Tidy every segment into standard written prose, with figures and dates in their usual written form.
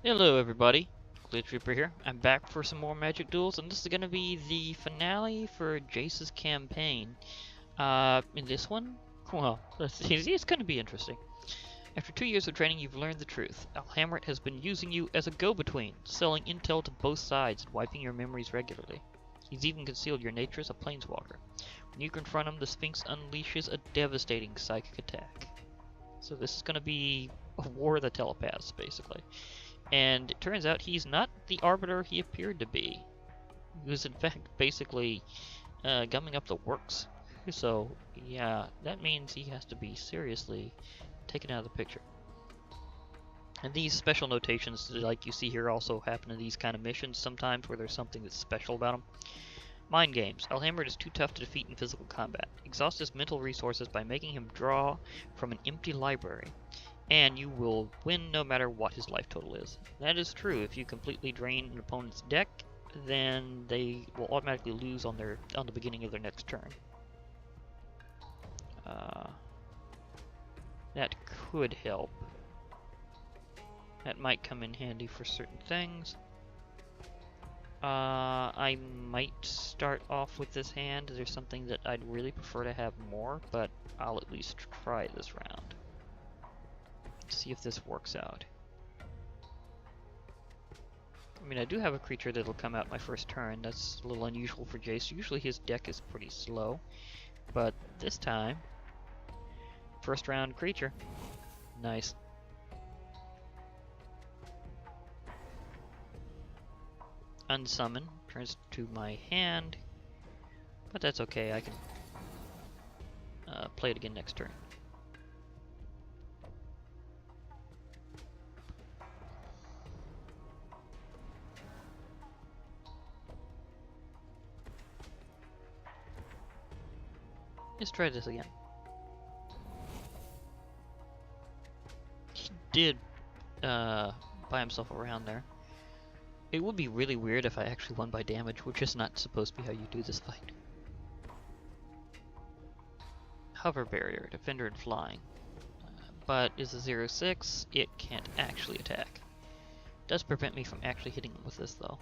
Hello everybody, Glitch Reaper here. I'm back for some more Magic Duels, and this is going to be the finale for Jace's campaign. In this one, well, it's going to be interesting. After 2 years of training, you've learned the truth. Alhamret has been using you as a go-between, selling intel to both sides and wiping your memories regularly. He's even concealed your nature as a planeswalker. When you confront him, the Sphinx unleashes a devastating psychic attack. So this is going to be a war of the telepaths, basically. And it turns out he's not the arbiter he appeared to be. He was in fact basically gumming up the works. So yeah, that means he has to be seriously taken out of the picture. And these special notations, like you see here, also happen in these kind of missions sometimes where there's something that's special about them. Mind games. Alhamret is too tough to defeat in physical combat. Exhaust his mental resources by making him draw from an empty library. And you will win no matter what his life total is. That is true. If you completely drain an opponent's deck, then they will automatically lose on the beginning of their next turn. That could help. That might come in handy for certain things. I might start off with this hand. There's something that I'd really prefer to have more, but I'll at least try this round. See if this works out. I mean, I do have a creature that'll come out my first turn. That's a little unusual for Jace. Usually his deck is pretty slow, but this time, first round creature. Nice. Unsummon turns to my hand, but that's okay. I can play it again next turn. Let's try this again. He did buy himself around there. It would be really weird if I actually won by damage, which is not supposed to be how you do this fight. Hover barrier, defender and flying. But is a 0/6, it can't actually attack. Does prevent me from actually hitting him with this though.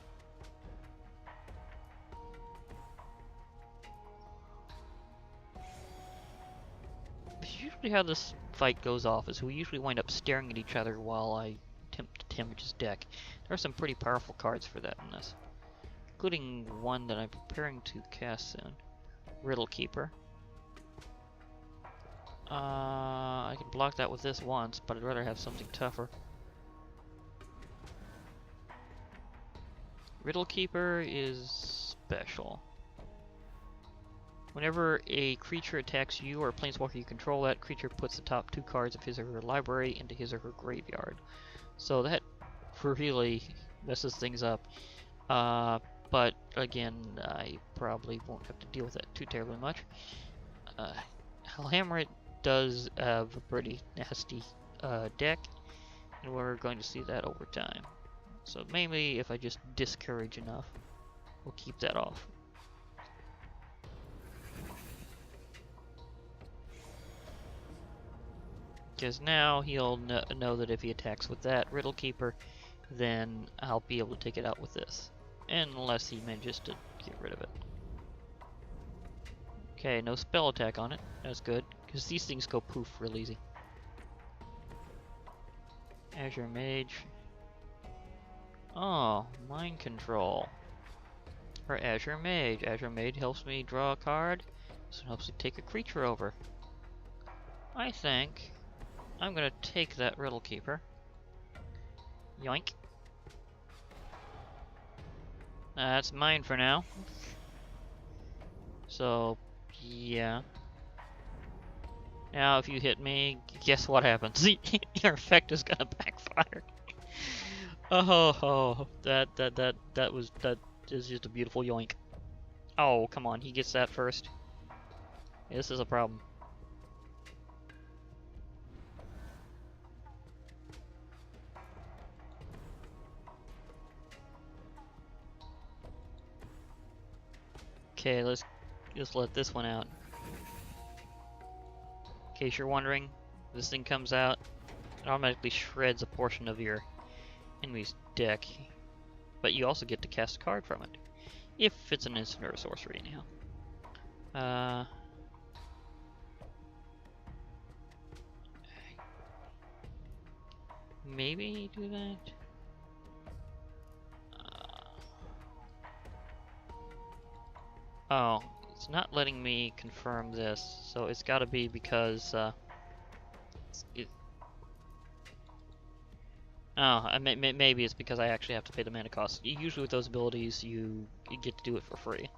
Usually how this fight goes off is we usually wind up staring at each other while I attempt to damage his deck. There are some pretty powerful cards for that in this, including one that I'm preparing to cast soon, Riddle Keeper. I can block that with this once, but I'd rather have something tougher. Riddle Keeper is special. Whenever a creature attacks you or a planeswalker you control, that creature puts the top 2 cards of his or her library into his or her graveyard. So that really messes things up. But again, I probably won't have to deal with that too terribly much. Alhamret does have a pretty nasty deck, and we're going to see that over time. So mainly if I just discourage enough, we'll keep that off. Because now he'll know that if he attacks with that Riddle Keeper, then I'll be able to take it out with this. Unless he manages to get rid of it. Okay, no spell attack on it. That's good, because these things go poof real easy. Azure Mage. Oh, Mind Control. Or Azure Mage. Azure Mage helps me draw a card, so it helps me take a creature over. I think I'm gonna take that Riddle Keeper. Yoink. That's mine for now. So, yeah. Now, if you hit me, guess what happens? Your effect is gonna backfire. That is just a beautiful yoink. Oh, come on, he gets that first. This is a problem. Okay, let's just let this one out. In case you're wondering, this thing comes out, it automatically shreds a portion of your enemy's deck, but you also get to cast a card from it. If it's an instant or a sorcery, anyhow. Maybe do that? Oh, it's not letting me confirm this, so it's gotta be because, maybe it's because I actually have to pay the mana cost. Usually with those abilities, you get to do it for free.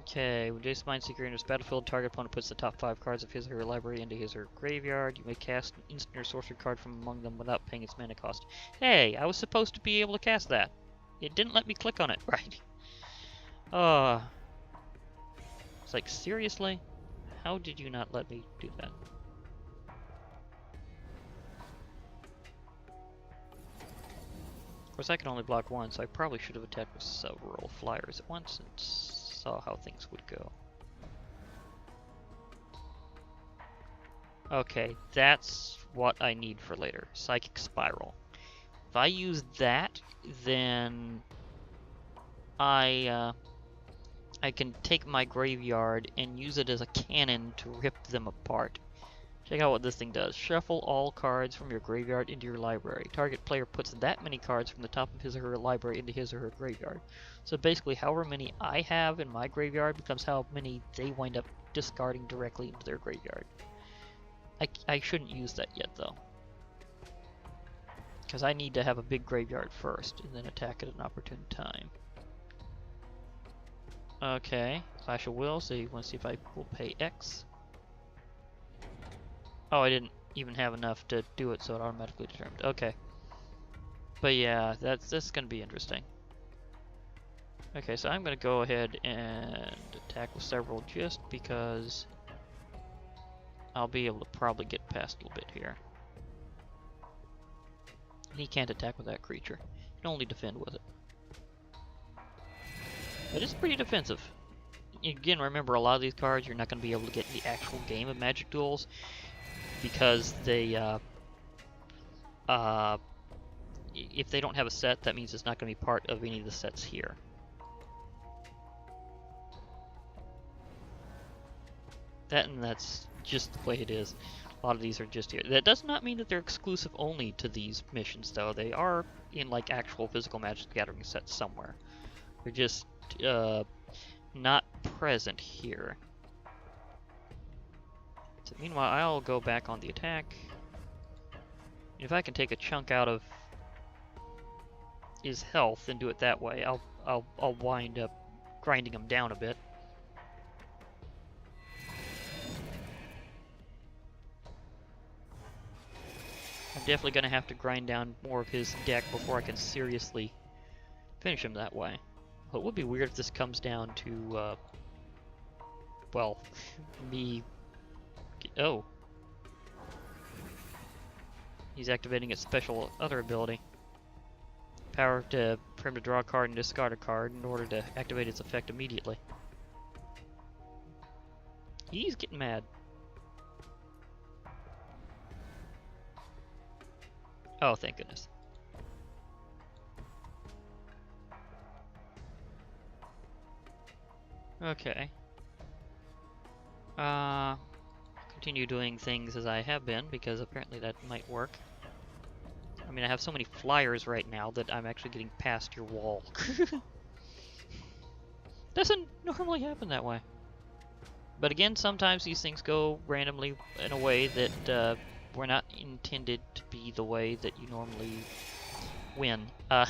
Okay, when Jace Mindseeker enters battlefield, target opponent puts the top 5 cards of his or her library into his or her graveyard. You may cast an instant or sorcery card from among them without paying its mana cost. Hey, I was supposed to be able to cast that. It didn't let me click on it, right? It's like, seriously? How did you not let me do that? Of course, I can only block one, so I probably should have attacked with several flyers at once and saw how things would go. Okay, that's what I need for later. Psychic Spiral. If I use that, then I can take my graveyard and use it as a cannon to rip them apart. Check out what this thing does. Shuffle all cards from your graveyard into your library. Target player puts that many cards from the top of his or her library into his or her graveyard. So basically, however many I have in my graveyard becomes how many they wind up discarding directly into their graveyard. I shouldn't use that yet, though, because I need to have a big graveyard first, and then attack at an opportune time. Okay, Clash of Will, so you want to see if I will pay X. Oh, I didn't even have enough to do it, so it automatically determined. Okay. But yeah, that's going to be interesting. Okay, so I'm going to go ahead and attack with several just because I'll be able to probably get past a little bit here. He can't attack with that creature. He can only defend with it. But it's pretty defensive. Again, remember, a lot of these cards you're not going to be able to get in the actual game of Magic Duels, because they, if they don't have a set, that means it's not going to be part of any of the sets here. That's just the way it is. A lot of these are just here. That does not mean that they're exclusive only to these missions, though. They are in, like, actual physical Magic the Gathering sets somewhere. They're just, not present here. So meanwhile, I'll go back on the attack. If I can take a chunk out of his health and do it that way, I'll wind up grinding him down a bit. I'm definitely going to have to grind down more of his deck before I can seriously finish him that way. Well, it would be weird if this comes down to, well, me... Oh. He's activating its special other ability. Power for him to draw a card and discard a card in order to activate its effect immediately. He's getting mad. Oh, thank goodness. Okay. Continue doing things as I have been, because apparently that might work. I mean, I have so many flyers right now that I'm actually getting past your wall. Doesn't normally happen that way. But again, sometimes these things go randomly in a way that were not intended to be the way that you normally win. Like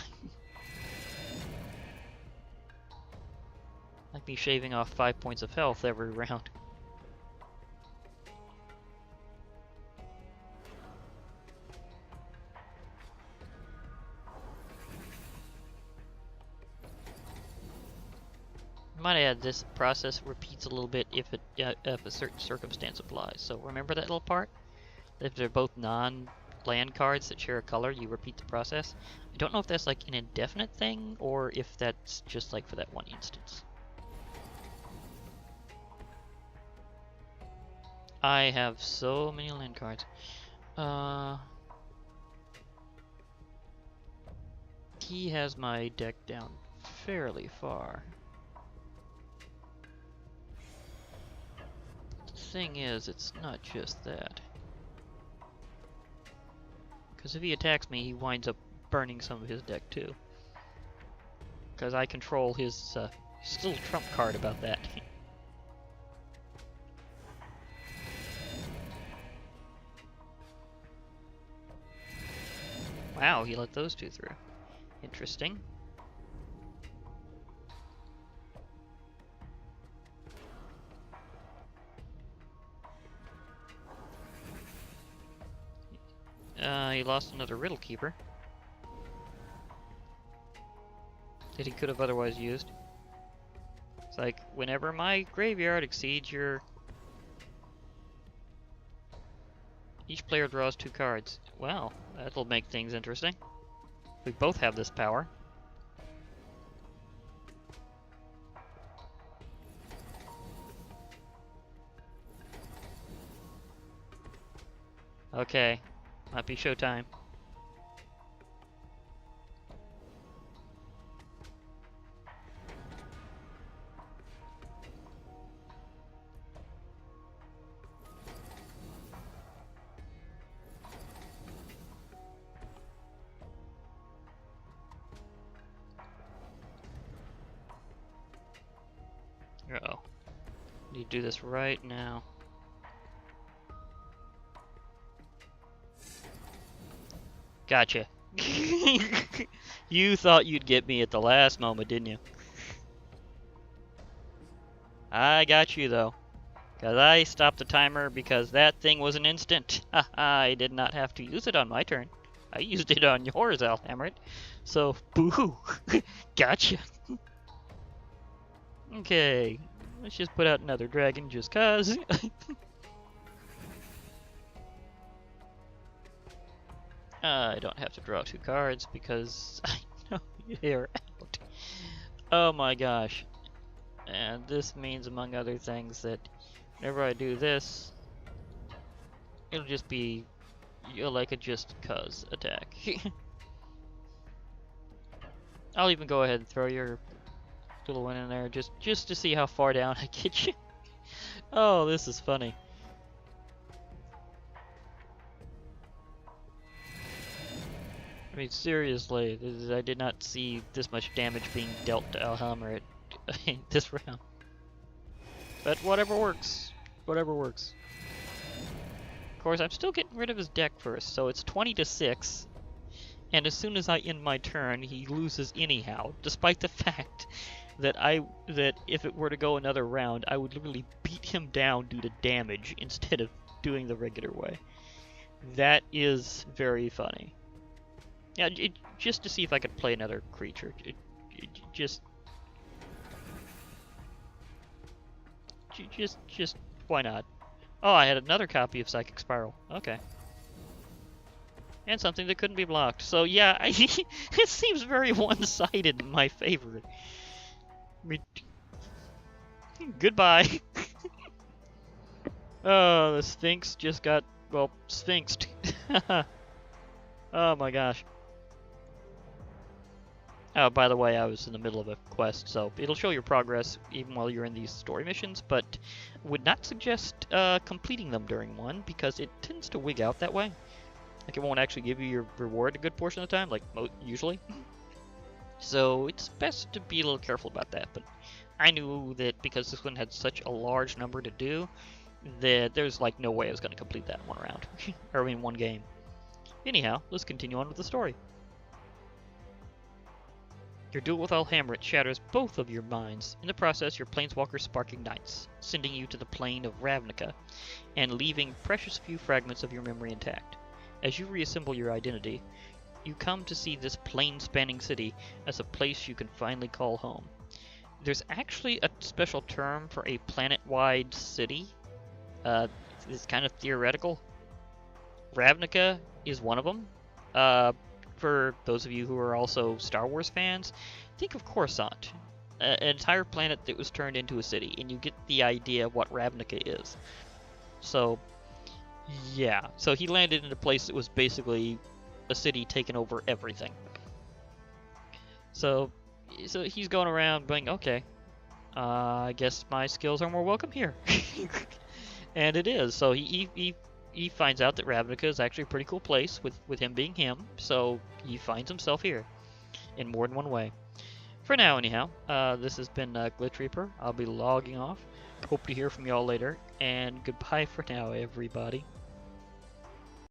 me shaving off 5 points of health every round. Might add, this process repeats a little bit if a certain circumstance applies. So remember that little part? If they're both non-land cards that share a color, you repeat the process. I don't know if that's like an indefinite thing, or if that's just like for that one instance. I have so many land cards. Uh, he has my deck down fairly far. The thing is, it's not just that. Because if he attacks me, he winds up burning some of his deck too. Because I control his little trump card about that. Wow, he let those two through. Interesting. He lost another Riddle Keeper that he could have otherwise used. It's like, whenever my graveyard exceeds your... Each player draws 2 cards. Well, that'll make things interesting. We both have this power. Okay, might be showtime. Uh-oh. Need to do this right now. Gotcha. You thought you'd get me at the last moment, didn't you? I got you, though. Because I stopped the timer because that thing was an instant. I did not have to use it on my turn. I used it on yours, I'll hammer it. So, boo-hoo. Gotcha. Okay. Let's just put out another dragon just cause. I don't have to draw 2 cards because I know they're out. Oh my gosh. And this means, among other things, that whenever I do this, it'll just be like a just cuz attack. I'll even go ahead and throw your little one in there just to see how far down I get you. Oh, this is funny. I mean, seriously, I did not see this much damage being dealt to Alhammer at this round. But whatever works. Whatever works. Of course, I'm still getting rid of his deck first, so it's 20-6. And as soon as I end my turn, he loses anyhow, despite the fact that if it were to go another round, I would literally beat him down due to damage instead of doing the regular way. That is very funny. Yeah, just to see if I could play another creature. Just why not? Oh, I had another copy of Psychic Spiral. Okay. And something that couldn't be blocked. So yeah, it seems very one-sided in my favor. I mean, goodbye. Oh, the Sphinx just got, well, sphinxed. Oh my gosh. Oh, by the way, I was in the middle of a quest, so it'll show your progress even while you're in these story missions, but would not suggest completing them during one, because it tends to wig out that way. Like, it won't actually give you your reward a good portion of the time, like usually. So it's best to be a little careful about that, but I knew that because this one had such a large number to do, that there's like no way I was going to complete that in one round, or in one game. Anyhow, let's continue on with the story. Your duel with Alhammer shatters both of your minds. In the process, your planeswalker spark ignites, sending you to the plane of Ravnica, and leaving precious few fragments of your memory intact. As you reassemble your identity, you come to see this plane-spanning city as a place you can finally call home. There's actually a special term for a planet-wide city. It's kind of theoretical. Ravnica is one of them. For those of you who are also Star Wars fans, think of Coruscant, an entire planet that was turned into a city, and you get the idea of what Ravnica is. So, Yeah, so he landed in a place that was basically a city taking over everything. So, he's going around being, okay, I guess my skills are more welcome here. And it is. So he finds out that Ravnica is actually a pretty cool place with him being him. So he finds himself here in more than one way. For now, anyhow, this has been Glitch Reaper. I'll be logging off. Hope to hear from y'all later. And goodbye for now, everybody.